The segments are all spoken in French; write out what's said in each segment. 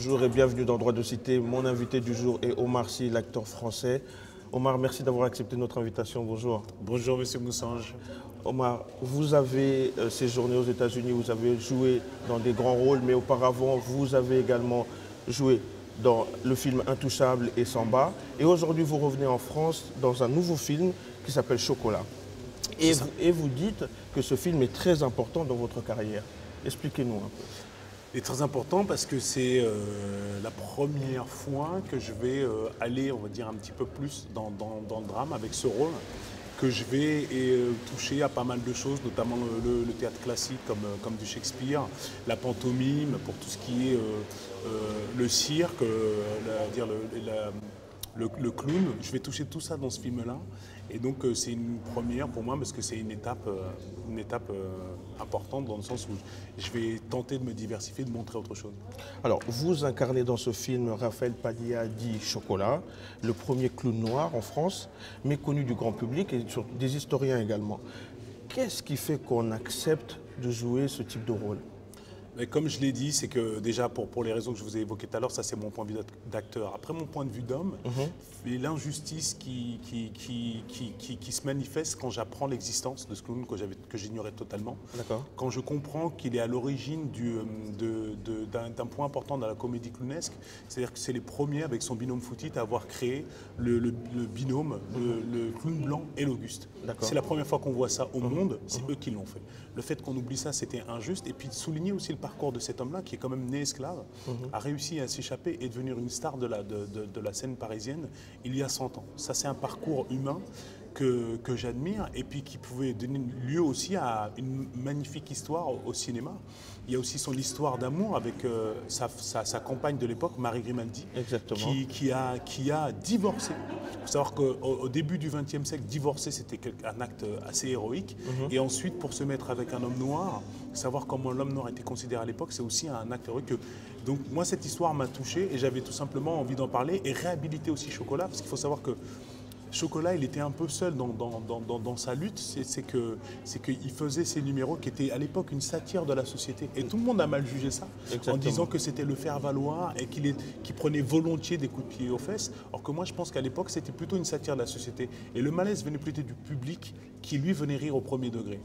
bonjour et bienvenue dans Droit de Cité. Mon invité du jour est Omar Sy, l'acteur français. Omar, merci d'avoir accepté notre invitation. Bonjour. Bonjour Monsieur Moussange. Omar, vous avez séjourné aux États-Unis, vous avez joué dans des grands rôles, mais auparavant, vous avez également joué dans le film Intouchable et Samba. Et aujourd'hui, vous revenez en France dans un nouveau film qui s'appelle Chocolat. Et vous dites que ce film est très important dans votre carrière. Expliquez-nous un peu. Il est très important parce que c'est la première fois que je vais aller, on va dire, un petit peu plus dans le drame avec ce rôle, que je vais toucher à pas mal de choses, notamment le théâtre classique comme du Shakespeare, la pantomime, pour tout ce qui est le cirque, le clown. Je vais toucher tout ça dans ce film-là. Et donc c'est une première pour moi parce que c'est une étape importante dans le sens où je vais tenter de me diversifier, de montrer autre chose. Alors, vous incarnez dans ce film Raphaël Padilla dit Chocolat, le premier clown noir en France, méconnu du grand public et des historiens également. Qu'est-ce qui fait qu'on accepte de jouer ce type de rôle ? Mais comme je l'ai dit, c'est que déjà pour les raisons que je vous ai évoquées tout à l'heure, ça c'est mon point de vue d'acteur. Après mon point de vue d'homme, et l'injustice qui se manifeste quand j'apprends l'existence de ce clown que j'ignorais totalement. Quand je comprends qu'il est à l'origine d'un point important dans la comédie clownesque, c'est-à-dire que c'est les premiers avec son binôme Foutit à avoir créé le binôme, le clown blanc et l'Auguste. C'est la première fois qu'on voit ça au monde, c'est eux qui l'ont fait. Le fait qu'on oublie ça, c'était injuste. Et puis de souligner aussi le parcours de cet homme-là, qui est quand même né esclave, a réussi à s'échapper et devenir une star de la scène parisienne il y a 100 ans. Ça, c'est un parcours humain que j'admire et puis qui pouvait donner lieu aussi à une magnifique histoire au cinéma. Il y a aussi son histoire d'amour avec sa compagne de l'époque, Marie Grimaldi, qui a divorcé. Il faut savoir qu'au début du XXe siècle, divorcer, c'était un acte assez héroïque. Et ensuite, pour se mettre avec un homme noir, savoir comment l'homme noir était considéré à l'époque, c'est aussi un acte héroïque. Donc moi, cette histoire m'a touché et j'avais tout simplement envie d'en parler et réhabiliter aussi Chocolat, parce qu'il faut savoir que Chocolat, il était un peu seul dans sa lutte, c'est qu'il faisait ces numéros qui étaient à l'époque une satire de la société. Et tout le monde a mal jugé ça, en disant que c'était le faire-valoir et qu'il prenait volontiers des coups de pied aux fesses. Alors que moi, je pense qu'à l'époque, c'était plutôt une satire de la société. Et le malaise venait plutôt du public qui, lui, venait rire au premier degré.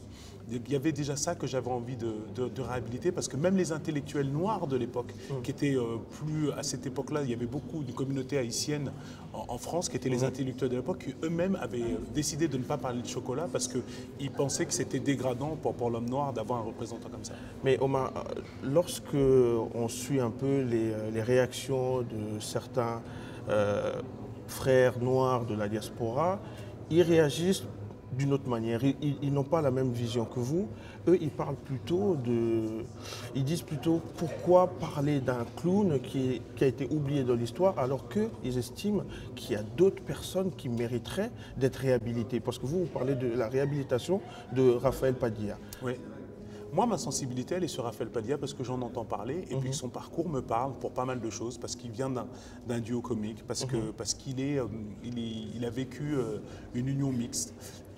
Il y avait déjà ça que j'avais envie de réhabiliter, parce que même les intellectuels noirs de l'époque, qui étaient plus à cette époque-là, il y avait beaucoup de communautés haïtiennes en France, qui étaient les intellectuels de l'époque, qui eux-mêmes avaient décidé de ne pas parler de chocolat parce qu'ils pensaient que c'était dégradant pour l'homme noir d'avoir un représentant comme ça. Mais Omar, lorsque on suit un peu les réactions de certains frères noirs de la diaspora, ils réagissent d'une autre manière. Ils n'ont pas la même vision que vous. Eux, ils parlent plutôt ils disent plutôt pourquoi parler d'un clown qui a été oublié dans l'histoire alors qu'ils estiment qu'il y a d'autres personnes qui mériteraient d'être réhabilitées. Parce que vous parlez de la réhabilitation de Raphaël Padilla. Oui. Moi, ma sensibilité, elle est sur Raphaël Padilla parce que j'en entends parler et puis que son parcours me parle pour pas mal de choses, parce qu'il vient d'un duo comique, parce qu'il a vécu une union mixte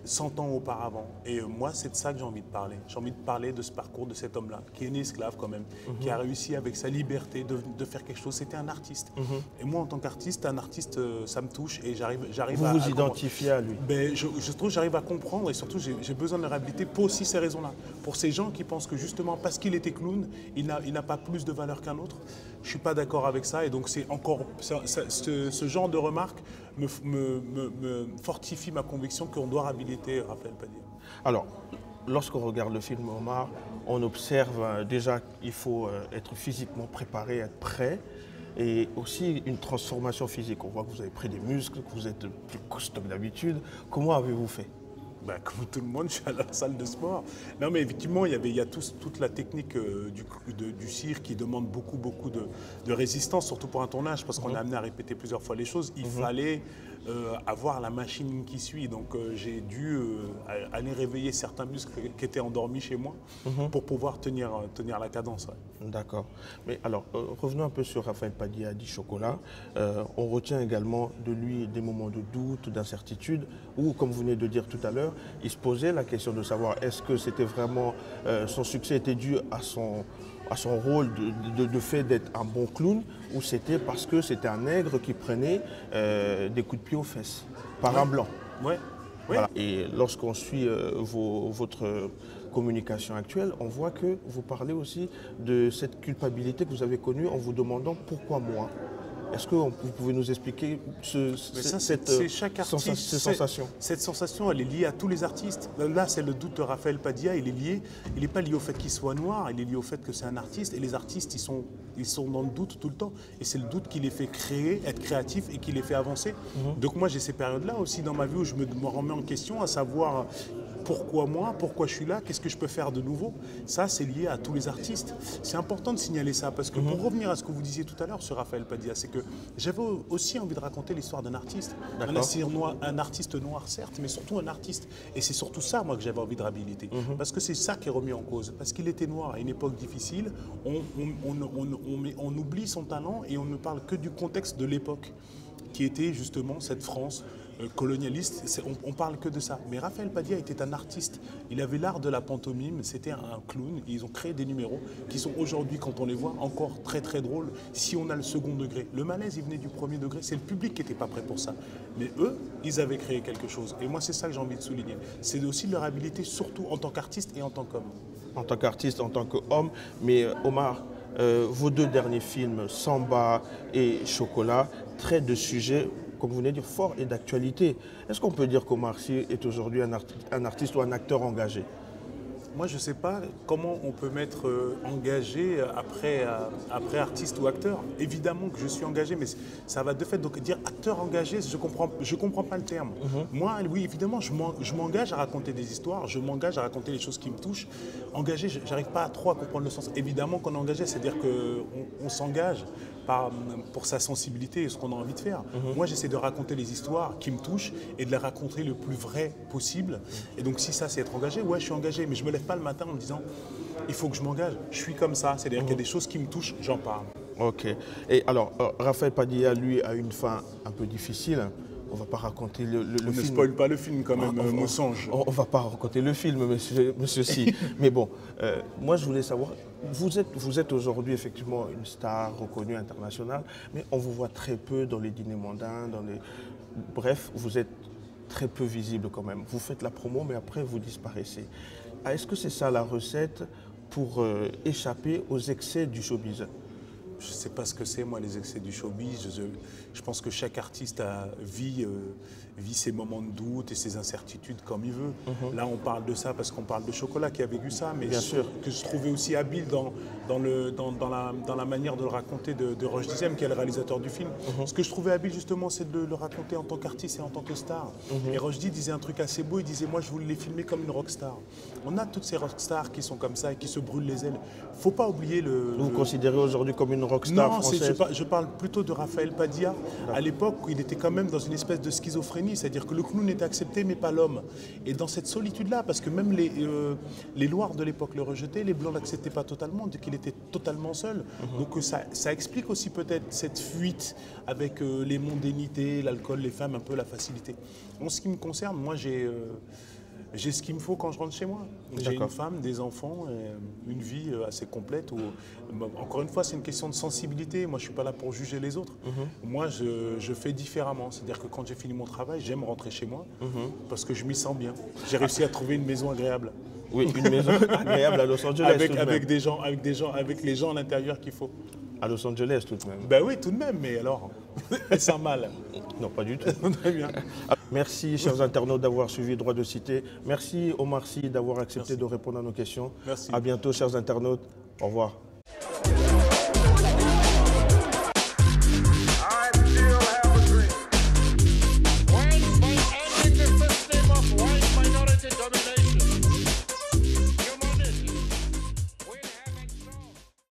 100 ans auparavant. Et moi, c'est de ça que j'ai envie de parler. J'ai envie de parler de ce parcours de cet homme-là, qui est né esclave quand même, qui a réussi avec sa liberté de faire quelque chose. C'était un artiste. Et moi, en tant qu'artiste, un artiste, ça me touche et j'arrive à... Vous vous identifiez à lui. Ben, je trouve que j'arrive à comprendre et surtout, j'ai besoin de le réhabiliter pour aussi ces raisons-là. Pour ces gens qui pensent que justement, parce qu'il était clown, il n'a pas plus de valeur qu'un autre. Je ne suis pas d'accord avec ça et donc c'est encore... Ce genre de remarques me fortifie ma conviction qu'on doit réhabiliter Raphaël Padilla. Alors, lorsqu'on regarde le film Omar, on observe déjà qu'il faut être physiquement préparé, être prêt, et aussi une transformation physique. On voit que vous avez pris des muscles, que vous êtes plus costaud que d'habitude. Comment avez-vous fait ? Ben, comme tout le monde, je suis à la salle de sport. Non, mais effectivement, il y a toute la technique du cirque qui demande beaucoup de résistance, surtout pour un tournage, parce qu'on est amené à répéter plusieurs fois les choses. Il fallait avoir la machine qui suit. Donc, j'ai dû aller réveiller certains muscles qui étaient endormis chez moi pour pouvoir tenir la cadence. Ouais. D'accord. Mais alors, revenons un peu sur Raphaël Padilla dit Chocolat. On retient également de lui des moments de doute, d'incertitude, où, comme vous venez de dire tout à l'heure, il se posait la question de savoir est-ce que c'était vraiment son succès était dû à son à son rôle de fait d'être un bon clown, ou c'était parce que c'était un nègre qui prenait des coups de pied aux fesses par un blanc? Ouais. Voilà. Et lorsqu'on suit votre communication actuelle, on voit que vous parlez aussi de cette culpabilité que vous avez connue en vous demandant pourquoi moi. Est-ce que vous pouvez nous expliquer cette sensation? Cette sensation, elle est liée à tous les artistes. Là, c'est le doute de Raphaël Padia. Il n'est pas lié au fait qu'il soit noir, il est lié au fait que c'est un artiste. Et les artistes, ils sont dans le doute tout le temps. Et c'est le doute qui les fait créer, être créatifs et qui les fait avancer. Donc moi, j'ai ces périodes-là aussi dans ma vie où je me remets en question, à savoir pourquoi moi, pourquoi je suis là, qu'est-ce que je peux faire de nouveau. Ça, c'est lié à tous les artistes. C'est important de signaler ça, parce que pour revenir à ce que vous disiez tout à l'heure sur Raphaël Padia, c'est que j'avais aussi envie de raconter l'histoire d'un artiste. Un artiste noir, certes, mais surtout un artiste. Et c'est surtout ça, moi, que j'avais envie de réhabiliter. Parce que c'est ça qui est remis en cause. Parce qu'il était noir à une époque difficile, on oublie son talent et on ne parle que du contexte de l'époque, qui était justement cette France colonialiste. On parle que de ça. Mais Raphaël Padia était un artiste. Il avait l'art de la pantomime. C'était un clown. Et ils ont créé des numéros qui sont aujourd'hui, quand on les voit, encore très très drôles si on a le second degré. Le malaise, il venait du premier degré. C'est le public qui n'était pas prêt pour ça. Mais eux, ils avaient créé quelque chose. Et moi, c'est ça que j'ai envie de souligner. C'est aussi leur habilité, surtout en tant qu'artiste et en tant qu'homme. En tant qu'artiste, en tant qu'homme. Mais Omar, vos deux derniers films, Samba et Chocolat, traitent de sujets, comme vous venez de dire, forts et d'actualité. Est-ce qu'on peut dire qu'Omar Sy est aujourd'hui un artiste ou un acteur engagé? Moi, je ne sais pas comment on peut mettre engagé après artiste ou acteur. Évidemment que je suis engagé, mais ça va de fait. Donc dire acteur engagé, je comprends pas le terme. Moi, oui, évidemment, je m'engage à raconter des histoires, je m'engage à raconter les choses qui me touchent. Engagé, je n'arrive pas trop à comprendre le sens. Évidemment qu'on est engagé, c'est-à-dire qu'on s'engage pour sa sensibilité et ce qu'on a envie de faire. Moi, j'essaie de raconter les histoires qui me touchent et de les raconter le plus vrai possible. Et donc, si ça, c'est être engagé, ouais, je suis engagé, mais je me lève pas le matin en me disant il faut que je m'engage. Je suis comme ça, c'est-à-dire qu'il y a des choses qui me touchent, j'en parle. Ok. Et alors, Raphaël Padia, lui, a une fin un peu difficile. On ne va pas raconter le film. Ne spoil pas le film quand même, Mensonge. On ne va pas raconter le film, monsieur Si. Mais bon, moi je voulais savoir, vous êtes aujourd'hui effectivement une star reconnue internationale, mais on vous voit très peu dans les dîners mondains, bref, vous êtes très peu visible quand même. Vous faites la promo, mais après vous disparaissez. Est-ce que c'est ça la recette pour échapper aux excès du showbiz? Je ne sais pas ce que c'est, moi, les excès du showbiz. Je pense que chaque artiste vit ses moments de doute et ses incertitudes comme il veut. Là, on parle de ça parce qu'on parle de Chocolat qui a vécu ça, mais bien sûr, que je trouvais aussi habile dans la manière de le raconter de Roche Dizem, qui est le réalisateur du film. Ce que je trouvais habile, justement, c'est de le raconter en tant qu'artiste et en tant que star. Et Roche disait un truc assez beau, il disait, moi, je voulais les filmer comme une rockstar. On a toutes ces rockstars qui sont comme ça et qui se brûlent les ailes. Il ne faut pas oublier Vous considérez aujourd'hui comme une rockstar française? Non, je parle plutôt de Raphaël Padia. À l'époque, il était quand même dans une espèce de schizophrénie, c'est-à-dire que le clown était accepté, mais pas l'homme. Et dans cette solitude-là, parce que même les Noirs de l'époque le rejetaient, les Blancs ne l'acceptaient pas totalement, donc il était totalement seul. Donc ça explique aussi peut-être cette fuite avec les mondanités, l'alcool, les femmes, un peu la facilité. En ce qui me concerne, moi j'ai ce qu'il me faut quand je rentre chez moi. J'ai une femme, des enfants, une vie assez complète. Encore une fois, c'est une question de sensibilité. Moi, je ne suis pas là pour juger les autres. Moi, je fais différemment. C'est-à-dire que quand j'ai fini mon travail, j'aime rentrer chez moi parce que je m'y sens bien. J'ai réussi à trouver une maison agréable. Oui, une maison agréable à Los Angeles. Avec les gens à l'intérieur qu'il faut. À Los Angeles, tout de même. Ben oui, tout de même, mais alors, sans mal. Non, pas du tout. Très bien. Merci, chers internautes, d'avoir suivi Droit de Cité. Merci, Omar Sy, d'avoir accepté de répondre à nos questions. Merci. À bientôt, chers internautes. Au revoir.